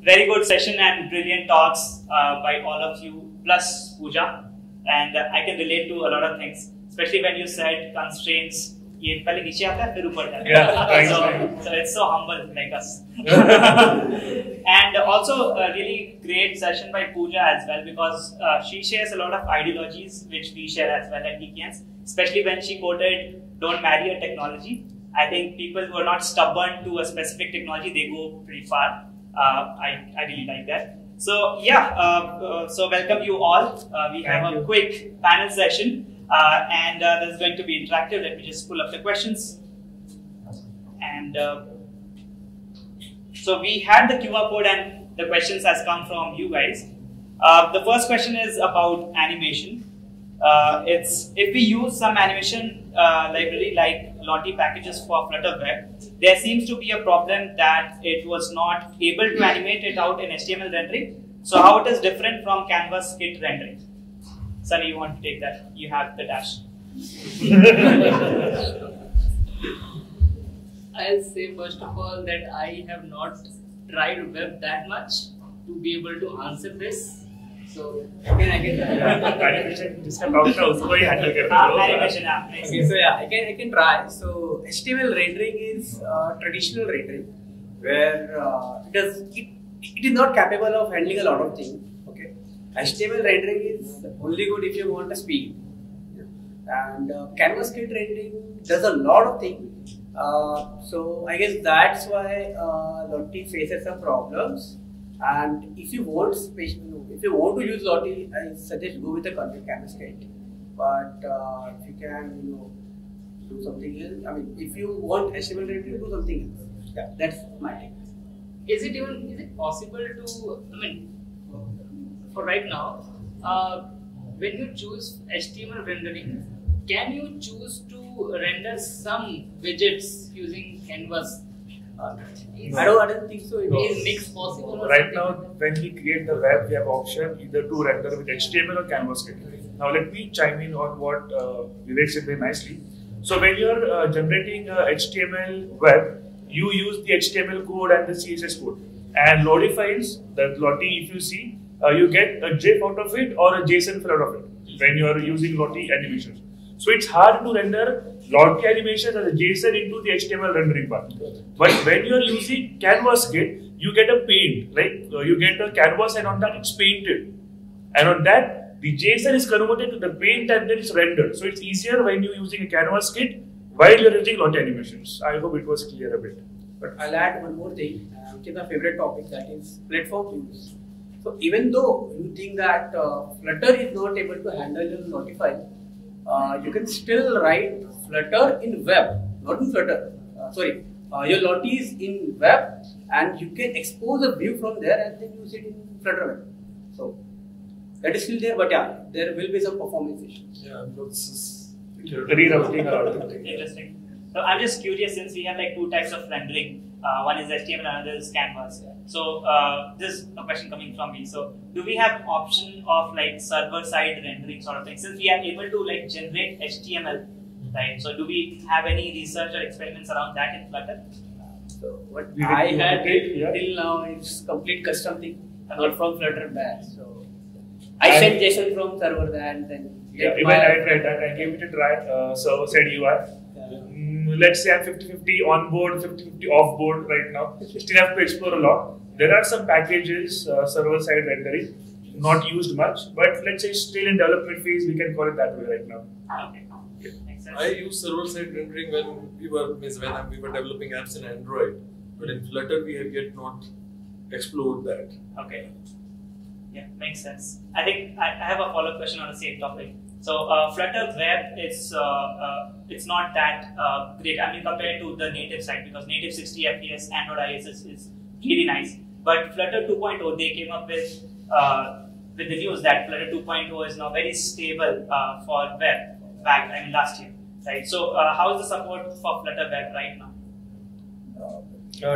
very good session and brilliant talks by all of you, plus Pooja. And I can relate to a lot of things, especially when you said constraints. So it's so humble like us. And also a really great session by Pooja as well, because she shares a lot of ideologies which we share as well at GeekyAnts, especially when she quoted "Don't marry a technology." I think people who are not stubborn to a specific technology, they go pretty far. I really like that. So yeah, so welcome you all. We have a quick panel session. And this is going to be interactive. Let me just pull up the questions. And so we had the QR code and the questions has come from you guys. The first question is about animation. It's if we use some animation library like Lottie packages for Flutter Web, there seems to be a problem that it was not able to animate it out in HTML rendering. So how it is different from Canvas kit rendering? Sanni, you want to take that? You have the dash. I'll say first of all that I have not tried web that much to be able to answer this. So again, I can animation just handle animation. Okay, so yeah, I can try. So HTML rendering is traditional rendering where it is not capable of handling a lot of things. Okay, HTML rendering is only good if you want a speed, and Canvas kit rendering does a lot of things. So I guess that's why Lottie faces some problems. And if you want to use Lottie, I suggest go with a Canvas kit. But if you can, do something else. I mean, if you want HTML rendering, do something else. Yeah, that's my take. Is it possible to? I mean, for right now, when you choose HTML rendering, can you choose to render some widgets using Canvas? I don't think so. Is mix possible? Right now, when we create the web, we have option either to render with HTML or Canvas kit. Now, let me chime in on what Vivek said very nicely. So, when you're generating HTML web, you use the HTML code and the CSS code. And Lottie files, the Lottie, if you see, you get a GIF out of it or a JSON file out of it when you are using Lottie animations. So it's hard to render Lottie animations as a JSON into the HTML rendering part. But when you are using Canvas kit, you get a paint, right? You get a canvas and on that it's painted. And on that, the JSON is converted to the paint and then it's rendered. So it's easier when you're using a Canvas kit while you're using Lottie animations. I hope it was clear a bit. But I'll add one more thing, which is my favorite topic, that is platform use. So even though you think that Flutter is not able to handle your Lottie file, you can still write Flutter in web, not in Flutter. Your Lottie is in web, and you can expose a view from there and then use it in Flutter Web. So that is still there, but yeah, there will be some performance issues. Yeah, this is rerouting a lot of things. Interesting. So I'm just curious, since we have like two types of rendering. One is HTML, another is Canvas. So this is a question coming from me. So do we have option of like server-side rendering sort of thing? Since we are able to like generate HTML, right? So do we have any research or experiments around that in Flutter? So what I had till now is complete custom thing, not from Flutter back. So I sent JSON from server and then even I tried that. I gave it a try. Server-side UI. Let's say I'm 50-50 on board, 50-50 off board right now. Still have to explore a lot. There are some packages, server-side rendering, not used much, but let's say still in development phase, we can call it that way right now. Okay. Yeah. Makes sense. I use server-side rendering when we were developing apps in Android, but in Flutter we have yet not explored that. Okay. Yeah, makes sense. I think I have a follow-up question on the same topic. So Flutter Web it's not that great. I mean, compared to the native side, because native 60 FPS Android IS is really nice. But Flutter 2.0, they came up with the news that Flutter 2.0 is now very stable for web last year, right? So how is the support for Flutter Web right now?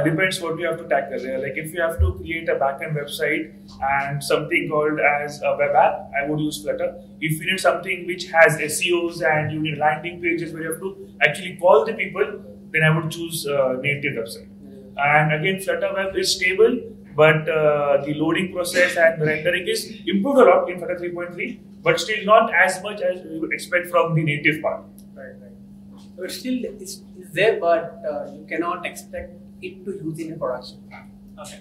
Depends what you have to tackle. Like if you have to create a backend website and something called as a web app, I would use Flutter. If you need something which has SEOs and you need landing pages where you have to actually call the people, then I would choose native website. And again, Flutter Web is stable, but the loading process and the rendering is improved a lot in Flutter 3.3, but still not as much as we would expect from the native part. Right. So it's there, but you cannot expect it to use in a production. Okay.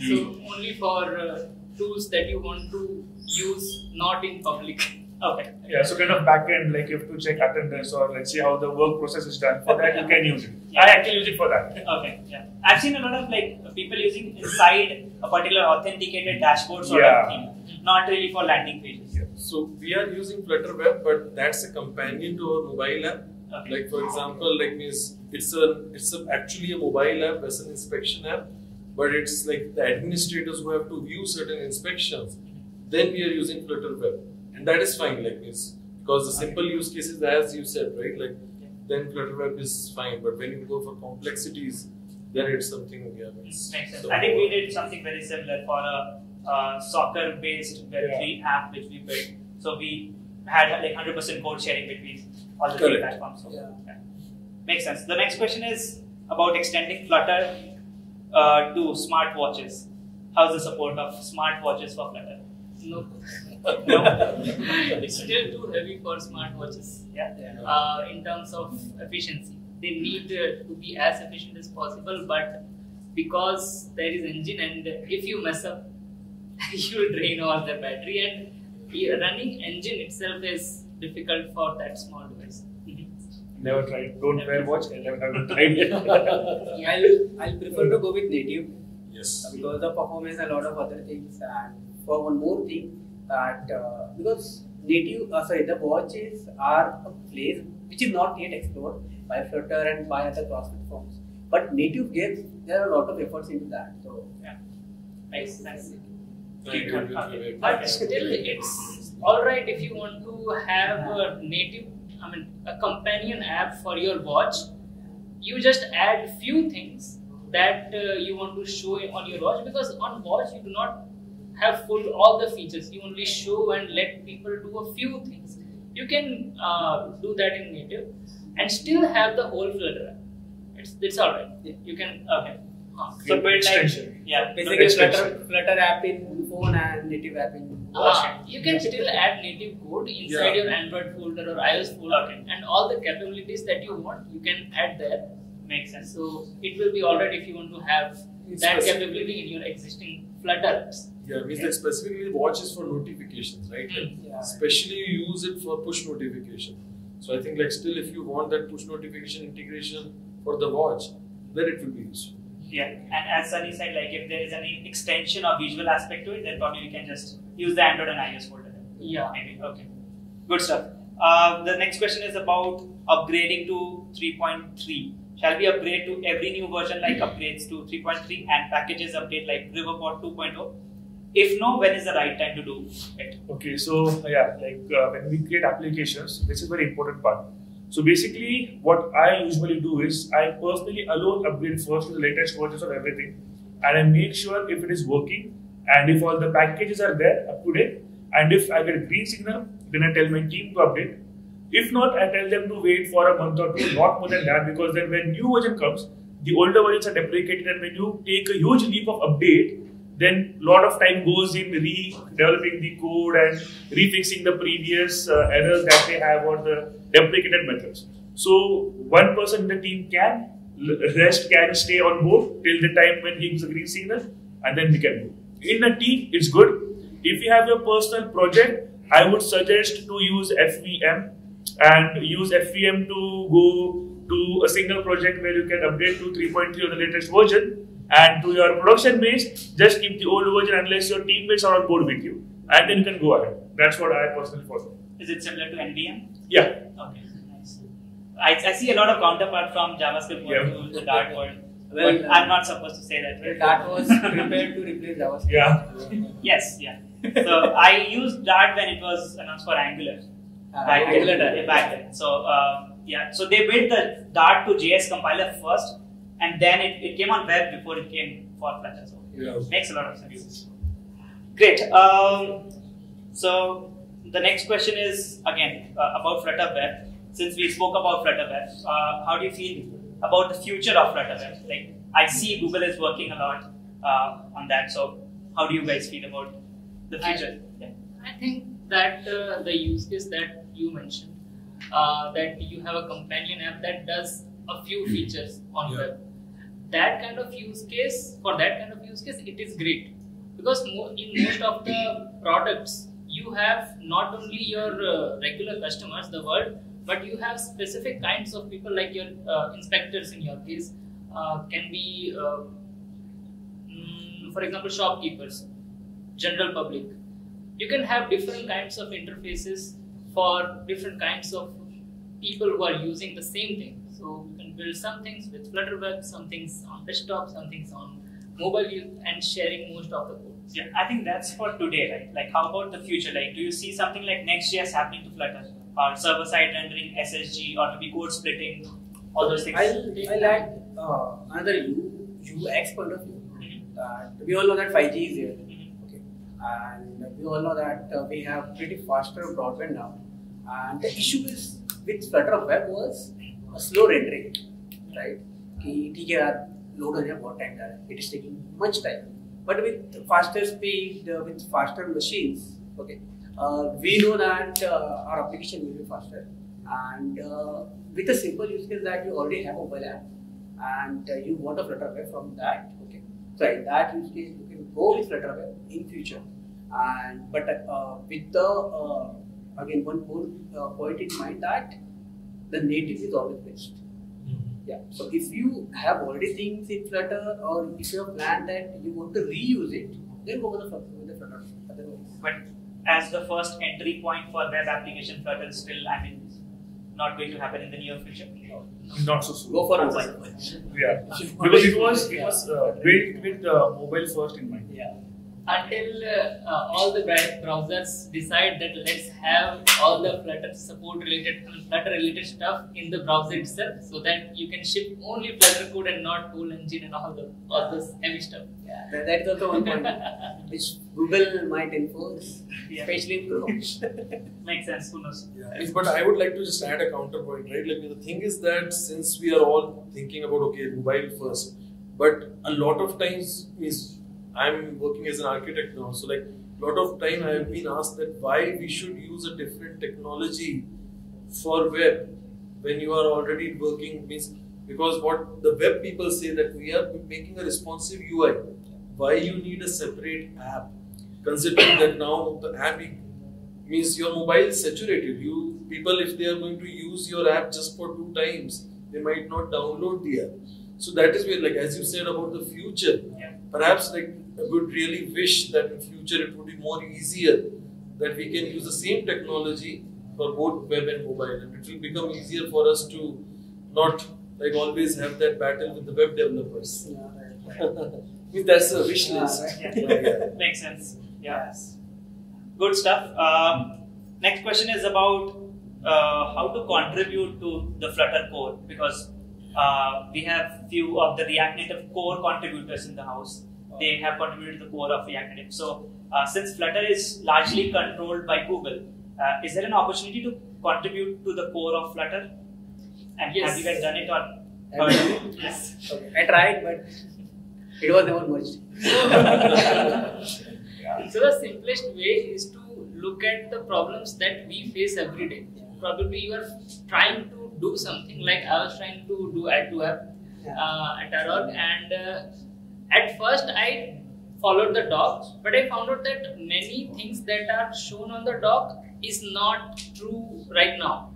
So only for tools that you want to use, not in public. Okay. Yeah, so kind of backend, like you have to check attendance or let's see how the work process is done. For that, you can use it. Yeah. I actually use it for that. Okay, yeah. I've seen a lot of like people using inside a particular authenticated dashboard sort of thing, not really for landing pages. Yeah. So we are using Flutter Web, but that's a companion to our mobile app. Okay. Like for example, like means it's actually a mobile app as an inspection app, but it's like the administrators who have to view certain inspections. Then we are using Flutter Web. And that is fine, like this, because the simple use cases, as you said, right? Like, then Flutter Web is fine, but when you go for complexities, then it's something. Yeah, makes sense. I think we did something very similar for a soccer-based Web3 app which we built. So we had like 100% code sharing between all the three platforms. So, yeah. Makes sense. The next question is about extending Flutter to smartwatches. How's the support of smartwatches for Flutter? No. No. It's still too heavy for smartwatches. Yeah. In terms of efficiency, they need to be as efficient as possible. But because there is engine, and if you mess up, you will drain all the battery. And running engine itself is difficult for that small device. Never tried. Don't wear watch. I haven't tried it. I'll prefer to go with native. Yes. Because of performance and a lot of other things. And for one more thing, that because native, the watches are a place which is not yet explored by Flutter and by other cross platforms. But native games, there are a lot of efforts into that. So yeah, makes sense. But still, it's alright if you want to have a native, a companion app for your watch. You just add few things that you want to show on your watch, because on watch you do not have all the features. You only show and let people do a few things. You can do that in native and still have the whole Flutter app. It's alright. You can so build extension. basically Flutter app in phone and native app in watch. You can still add native code inside your Android folder or iOS folder, and all the capabilities that you want, you can add there. Makes sense. So it will be alright if you want to have that capability in your existing Flutter apps. Yeah, means that specifically watch is for notifications, right? Especially you use it for push notification. So I think like still if you want that push notification integration for the watch, then it will be useful. Yeah, and as Sanni said, like if there is any extension or visual aspect to it, then probably we can just use the Android and iOS folder. Yeah. Maybe. Okay. Good stuff. The next question is about upgrading to 3.3. Shall we upgrade to every new version like upgrades to 3.3 and packages update like Riverport 2.0? If no, when is the right time to do it? Okay, so when we create applications, this is a very important part. So basically, what I usually do is I personally alone upgrade first to the latest versions of everything, and I make sure if it is working and if all the packages are there up to date, and if I get a green signal, then I tell my team to update. If not, I tell them to wait for a month or two, not more than that, because then when new version comes, the older versions are deprecated, and when you take a huge leap of update, then a lot of time goes in redeveloping the code and refixing the previous errors that they have or the deprecated methods. So one person in the team can stay on board till the time when he gives a green signal, and then we can go. In a team, it's good. If you have your personal project, I would suggest to use FVM and use FVM to go to a single project where you can update to 3.3 or the latest version. And to your production base, just keep the old version unless your teammates are on board with you, and then you can go ahead. That's what I personally follow. Is it similar to NVM? Yeah. Okay, nice. I see a lot of counterpart from JavaScript world to the Dart world. Well, but I'm not supposed to say that. Well, Dart was prepared to replace JavaScript. Yeah. Yes, yeah. So I used Dart when it was announced for Angular. Back then. So so they built the Dart to JS compiler first, and then it came on web before it came for Flutter. So it makes a lot of sense. Great. So the next question is again about Flutter Web. Since we spoke about Flutter Web, how do you feel about the future of Flutter Web? Like I see Google is working a lot. on that. So how do you guys feel about the future? I think that the use case that you mentioned, that you have a companion app that does a few features on web. That kind of use case, it is great, because in most of the products you have not only your regular customers, the world, but you have specific kinds of people, like your inspectors in your case, can be for example shopkeepers, general public. You can have different kinds of interfaces for different kinds of people who are using the same thing. So you can build some things with Flutter Web, some things on desktop, some things on mobile, and sharing most of the code. Yeah, I think that's for today, right? Like, how about the future? Like, do you see something like Next.js happening to Flutter, or server-side rendering, SSG, or to be code splitting, all those things? I like another UX point of view. We all know that 5G is here, okay, and we all know that we have pretty faster broadband now. And the issue is with Flutter Web was a slow rendering, right? ठीक है यार, load होने में बहुत time जा रहा है. It is taking much time. But with faster speed, with faster machines, okay, we know that our application will be faster. And with a simple use case that you already have a mobile app, and you want a Flutter Web from that, okay. So in that use case, you can go with Flutter Web in future. And but with the again one more point in mind, that the native is always best. Yeah. So if you have already things in Flutter, or if you have planned that you want to reuse it, then go with the Flutter. Otherwise. But as the first entry point for web application, Flutter is still, not going to happen in the near future. Not so soon. Go for mobile. Yeah, because it was built with mobile first in mind. Yeah. Until all the browsers decide that let's have all the Flutter support related stuff in the browser itself, so that you can ship only Flutter code and not whole engine and all this heavy stuff. Yeah, that is also one point which Google might enforce, especially in Chrome. Makes sense, who knows? Yeah, but I would like to just add a counterpoint, right? Like, the thing is that since we are all thinking about, okay, mobile first, but a lot of times I'm working as an architect now, so like a lot of time I have been asked that why we should use a different technology for web when you are already working, because what the web people say that we are making a responsive UI. Why you need a separate app? Considering that now the app means your mobile is saturated. People, if they are going to use your app just for 2 times, they might not download the app. So that is where, like, as you said about the future, perhaps like I would really wish that in future it would be more easier that we can use the same technology for both web and mobile, and it will become easier for us to not like always have that battle with the web developers. If that's a wish list. Makes sense. Yes. Good stuff. Next question is about how to contribute to the Flutter core, because we have few of the React Native core contributors in the house. They have contributed to the core of React Native. So since Flutter is largely controlled by Google, is there an opportunity to contribute to the core of Flutter? And Yes. have you guys done it, or Yes. Okay. I tried, but it was never merged. So the simplest way is to look at the problems that we face every day. Probably you are trying to do something, like I was trying to do add to app at our org, and at first I followed the doc, but I found out that many things that are shown on the doc is not true right now.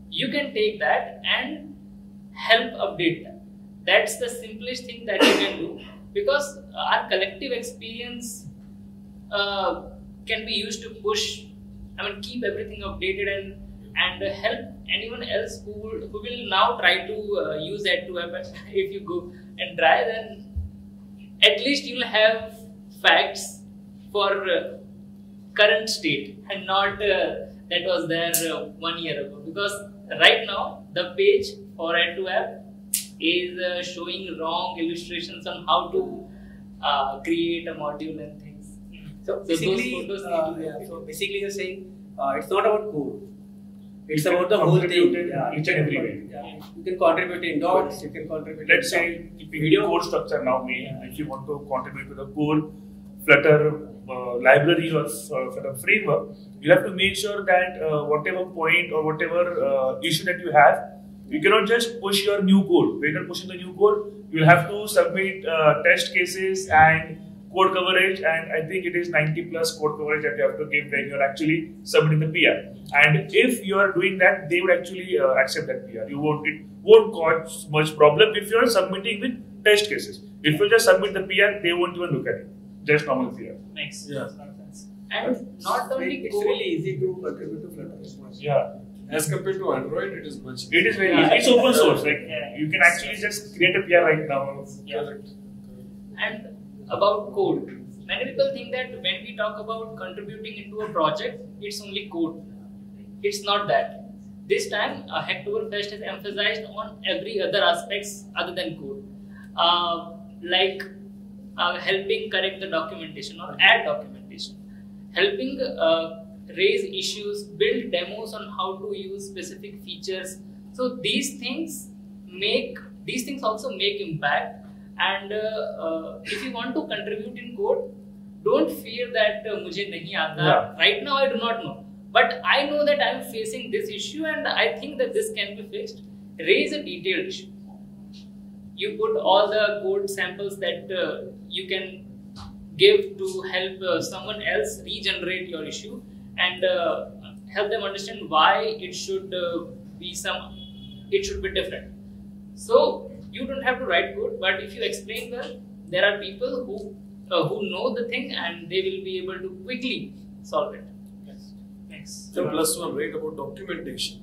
You can take that and help update that. That's the simplest thing that you can do, because our collective experience can be used to push, keep everything updated and help anyone else who will now try to use add to app. If you go and try, then at least you'll have facts for current state and not that was there 1 year ago, because right now the page for add to app is showing wrong illustrations on how to create a module and things. So basically, so basically you're saying it's not about code. It's You about can the whole contribute thing. in Yeah, each and every way. Yeah. You can contribute in docs, you can contribute Let's in say keeping video code structure now, if you want to contribute to the core Flutter library or Flutter framework, you have to make sure that whatever point or whatever issue that you have, you cannot just push your new code. When you're pushing the new code, you will have to submit test cases and code coverage, and I think it is 90 plus code coverage that you have to give when you're actually submitting the PR. And if you are doing that, they would actually accept that PR. It won't cause much problem if you are submitting with test cases. If you just submit the PR, they won't even look at it. Just normal PR. Makes Yeah. sense. And not only it's code, really easy to contribute to Flutter. Yeah. As compared to Android, it is much. It is very easy. It's open source. Like you can actually just create a PR right now. Correct. and about code. Many people think that when we talk about contributing into a project, it's only code. It's not that. This time, Hacktoberfest has emphasized on every other aspects other than code, like helping correct the documentation or add documentation, helping raise issues, build demos on how to use specific features. So these things also make impact. And if you want to contribute in code, don't fear that मुझे नहीं आता. Yeah. Right now I do not know, but I know that I am facing this issue and I think that this can be fixed. Raise a detailed issue. You put all the code samples that you can give to help someone else regenerate your issue and help them understand why it should be different. So you don't have to write code, but if you explain well, there are people who know the thing and they will be able to quickly solve it. Yes. Thanks. The plus one, right, about documentation.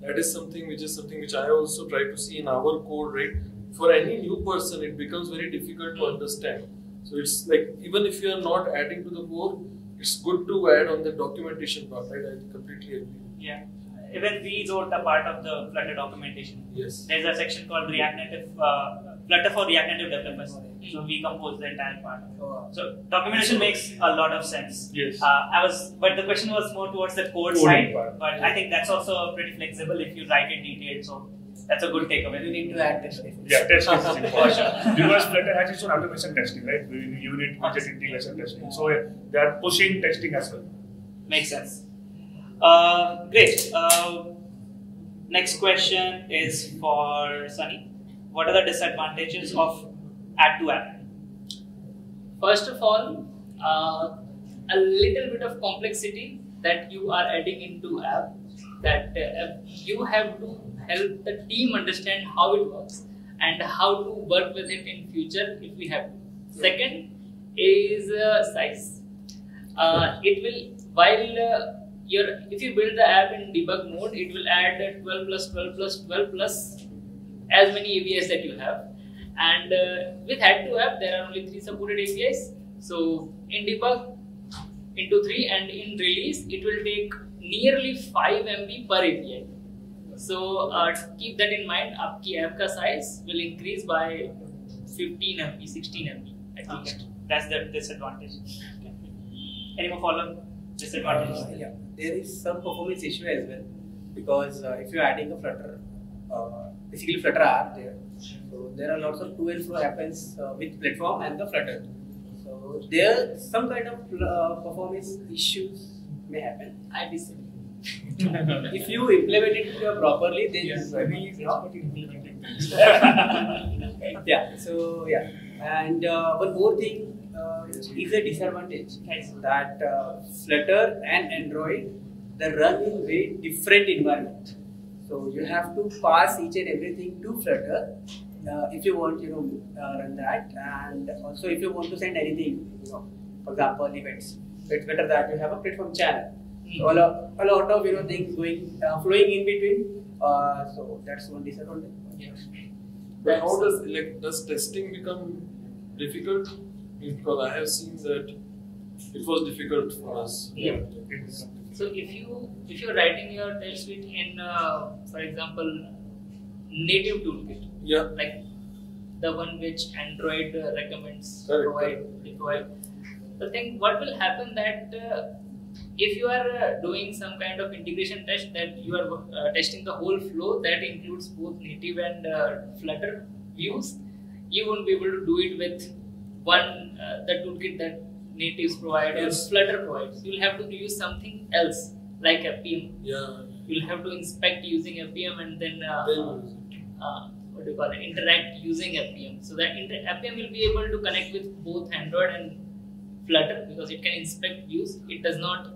That is something which I also try to see in our code, right? For any new person, it becomes very difficult to understand. So it's like, even if you are not adding to the core, it's good to add on the documentation part, right? I completely agree. Yeah. Even we wrote a part of the Flutter documentation. Yes. There's a section called React Native, Flutter for React Native developers. So we composed the entire part. So documentation makes a lot of sense. Yes. But the question was more towards the code Coding side. part. But I think that's also pretty flexible if you write it detailed. So that's a good takeaway. You need to add test cases. Yeah, test cases is important. Because Flutter has its own automation testing, right? Unit, widget integration testing. So they are pushing testing as well. Makes sense. Great. Next question is for Sanni. What are the disadvantages of add to app? First of all, a little bit of complexity that you are adding into app, that you have to help the team understand how it works and how to work with it in future if we have to. Second is size. It will, if you build the app in debug mode, it will add 12 plus 12 plus 12 plus as many APIs that you have. And with add to app, there are only 3 supported APIs. So in debug, into 3, and in release, it will take nearly 5 MB per API. So keep that in mind. Aapki app ka size will increase by 15 MB, 16 MB at least. That's the disadvantage. Okay. Any more follow-up disadvantages? Yeah, there is some performance issue as well, because if you're adding a Flutter, basically Flutter app there, so there are lots of to and fro happens with platform and the Flutter. So there some kind of performance issues may happen. I disagree. If you implement it properly, then Yes, I mean, it's not implementing things. yeah. So yeah, and one more thing is a disadvantage that Flutter and Android, they run in very different environment. So you have to pass each and everything to Flutter if you want, run that, and also if you want to send anything, for example, events. So it's better that you have a platform channel. So a lot of things flowing in between. So that's one disadvantage. Yeah. But how does testing become difficult? Because I have seen that it was difficult for us. Yeah. So if you're writing your test suite in, for example, native toolkit, Yeah. like the one which Android recommends, Correct, provide. The thing, what will happen that if you are doing some kind of integration test that you are testing the whole flow that includes both native and Flutter views, you won't be able to do it with one the toolkit that natives provide or Flutter provides. You'll have to use something else like FPM. Yeah. You'll have to inspect using FPM and then what do you call it? Interact using FPM. So that FPM will be able to connect with both Android and Flutter because it can inspect views. It does not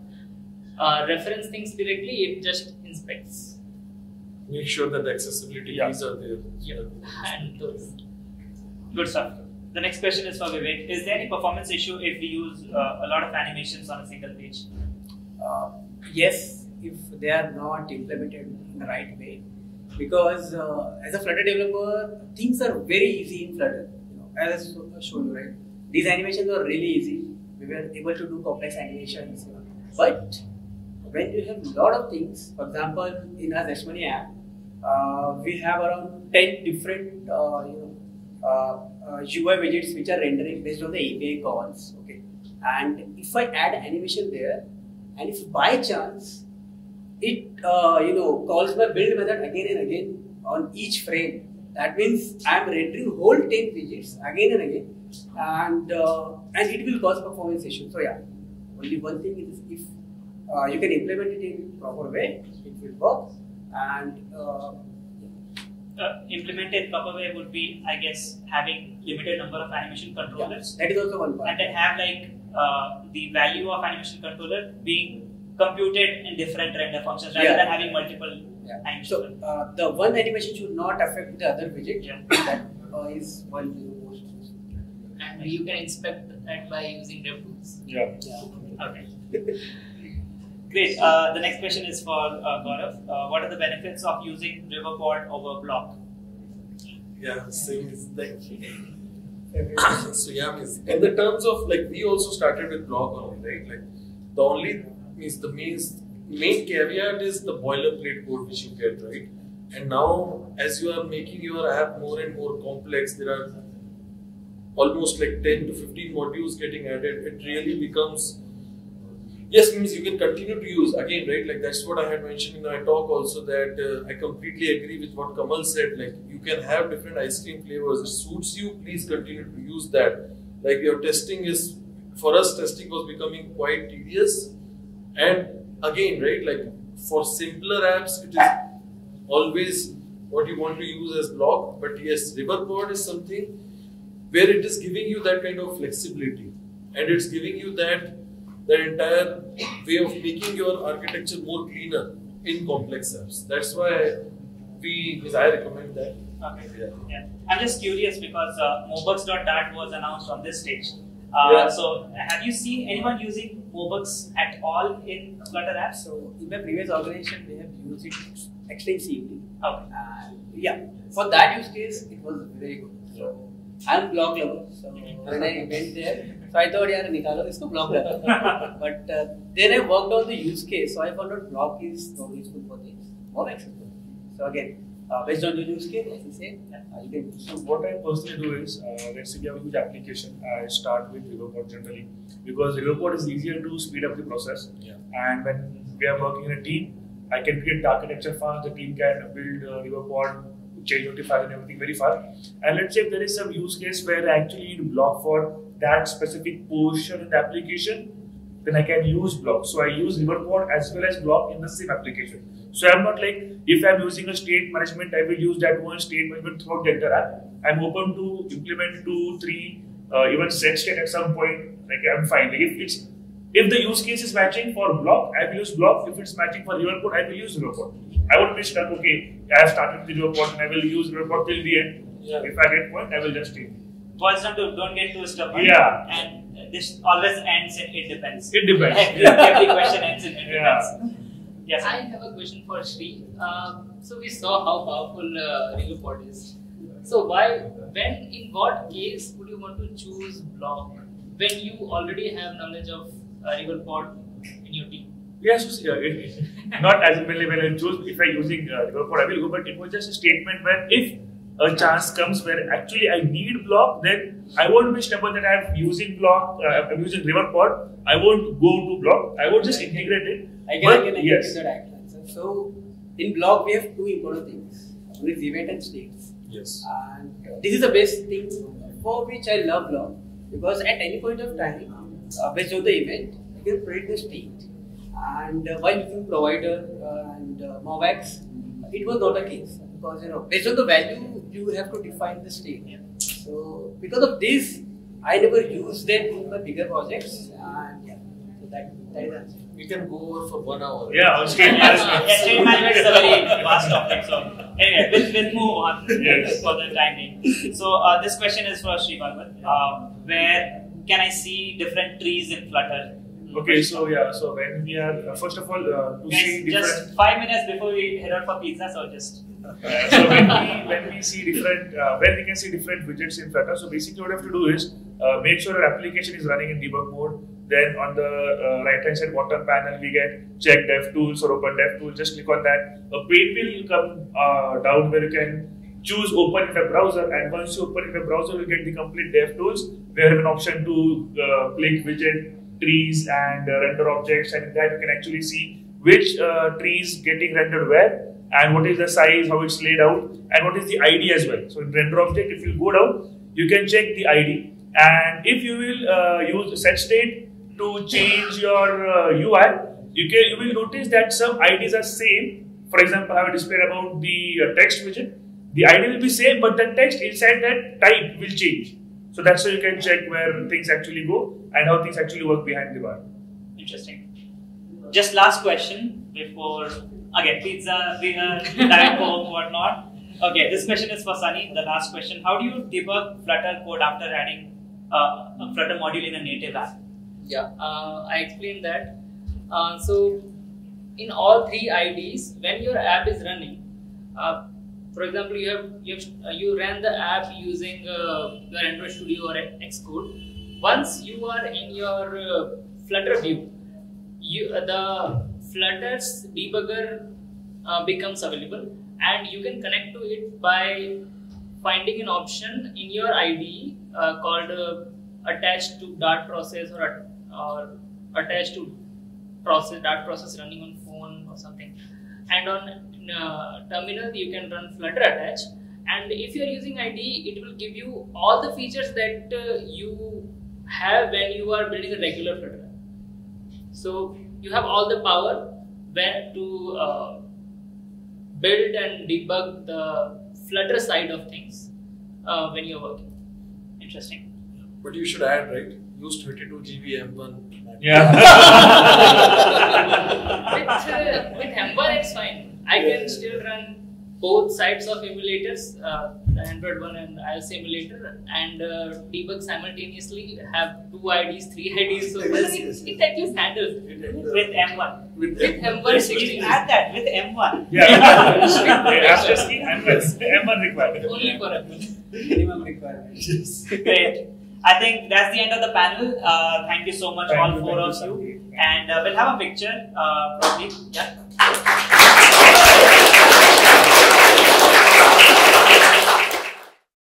reference things directly. It just inspects. Make sure that the accessibility keys are there. Yep. And those. Good stuff. The next question is for Vivek. Is there any performance issue if we use a lot of animations on a single page? Yes, if they are not implemented in the right way. Because as a Flutter developer, things are very easy in Flutter. As I showed you, right? These animations are really easy. We were able to do complex animations. But when you have a lot of things, for example, in our Zeshmoney app, we have around 10 different UI widgets which are rendering based on the API calls. Okay, and if I add animation there, and if by chance it calls my build method again and again on each frame, that means I am rendering whole 10 widgets again and again, and it will cause performance issues. So yeah, only one thing is if you can implement it in proper way, it will work. And implemented proper way would be, I guess, having limited number of animation controllers. Yeah, that is also one part. And then have like the value of animation controller being computed in different render functions rather than having multiple animations. So the one animation should not affect the other widget. Yeah. That is one most. And you can inspect that by using DevTools. Yeah. Okay. Great. The next question is for Gaurav. What are the benefits of using Riverpod over Block? Yeah, same is like. So yeah, in the terms of like we also started with Block only, right? Like the only main caveat is the boilerplate code which you get, right? And now as you are making your app more and more complex, there are almost like 10 to 15 modules getting added. It really becomes means you can continue to use again, right? Like that's what I had mentioned in my talk also, that I completely agree with what Kamal said. Like you can have different ice cream flavors. It suits you. Please continue to use that. Like your testing is, for us, testing was becoming quite tedious. And again, right? Like for simpler apps, it is always what you want to use as Block. But yes, Riverpod is something where it is giving you that kind of flexibility, and it's giving you that entire way of making your architecture more cleaner in complex apps. That's why I recommend that. Okay. Yeah. I'm just curious because Mobux.Dart was announced on this stage. So have you seen anyone using Mobux at all in Flutter apps? So in my previous organization, we have used it extensively. Okay. Yeah, for that use case, it was very good. So I'm Block lover. So when I went there, so I thought, yeah, nikalo isko Block lover. But then I worked on the use case, so I found out Block is more useful for this, more accessible. So again, based on the use case, as you say, you can. So what I personally do is, let's say we have a huge application, I start with Riverpod generally, because Riverpod is easier to speed up the process. Yeah. And when we are working in a team, I can create the architecture fast, the team can build Riverpod, change notifiers and everything very fast. And let's say if there is some use case where I actually need Block for that specific portion in the application, then I can use Block. So I use Riverpod as well as Block in the same application. So I'm not like, if I'm using a state management, I will use that one state management throughout the entire app. I'm open to implement 2, 3, even set state at some point. Like I'm fine. Like if the use case is matching for Block, I will use Block. If it's matching for Riverpod, I will use Riverpod. I won't be stuck, okay, I have started with Riverpod and I will use Riverpod till the end. Yeah. If I get point, I will just take it. Boils down to don't get too stubborn. Yeah. And this always ends in it depends. It depends. Every question ends in it depends. Yes. I have a question for Shri. So we saw how powerful Riverpod is. So in what case would you want to choose Block when you already have knowledge of Riverpod in your team? Yes, not as when I choose if I'm using Riverpod, I will go, but it was just a statement where if a chance comes where actually I need block, then I won't be stubborn that I'm using block, I'm using river pod. I won't go to block. I won't just integrate it. I can yes. So in block we have two important things. One is event and states. Yes. And this is the best thing for which I love block, because at any point of time, based on the event, you can predict the state. And while using provider and MOVX, it was not the case, because based on the value you have to define the state. So because of this, I never use them in my bigger projects, and yeah, so that is answer. We can go over for 1 hour. Yeah, state management. Yeah, state management is a very vast topic. So anyway, we'll move on for the timing. So this question is for Sri Bhagwat. Where can I see different trees in Flutter? Okay, so yeah, so when we are first of all to see different. Just 5 minutes before we head out for pizza, so just. So when we see different, when we can see different widgets in Flutter, so basically what we have to do is make sure our application is running in debug mode. Then on the right hand side bottom panel, we get check DevTools or open DevTools. Just click on that. A pane will come down where you can choose open in the browser, and once you open in the browser, you get the complete DevTools. We have an option to click widget, trees, and render objects, and in that you can actually see which trees getting rendered where, and what is the size, how it's laid out, and what is the ID as well. So in render object, if you go down, you can check the ID, and if you will use set state to change your UI, you will notice that some IDs are same. For example, I have displayed about the text widget. The ID will be same, but the text inside that type will change. So that's how you can check where things actually go and how things actually work behind the bar. Interesting. Just last question before, again, pizza, dinner, diet coke, whatnot. Okay, this question is for Sanni. The last question. How do you debug Flutter code after adding a Flutter module in a native app? Yeah, I explained that. So in all three IDs, when your app is running, for example, you ran the app using your Android Studio or Xcode. Once you are in your Flutter view, the Flutter's debugger becomes available, and you can connect to it by finding an option in your IDE called attached to Dart process or attached to Dart process running on phone or something. And on terminal, you can run Flutter attach. And if you are using IDE, it will give you all the features that you have when you are building a regular Flutter. So you have all the power when to build and debug the Flutter side of things when you are working. Interesting. But you should add, right? Use 32 GB M1. Yeah. with M1 it's fine. I can still run both sides of emulators, the Android one and iOS emulator, and debug simultaneously. Have 2 IDs, 3 IDs, so it at least handles with M1. With M1, 16. Add that with M1. Yeah. After seeing M1 required. Only for M1. Minimum requirement. Great. I think that's the end of the panel. Thank you so much, all 4 of you. And we'll have a picture, probably. Yeah.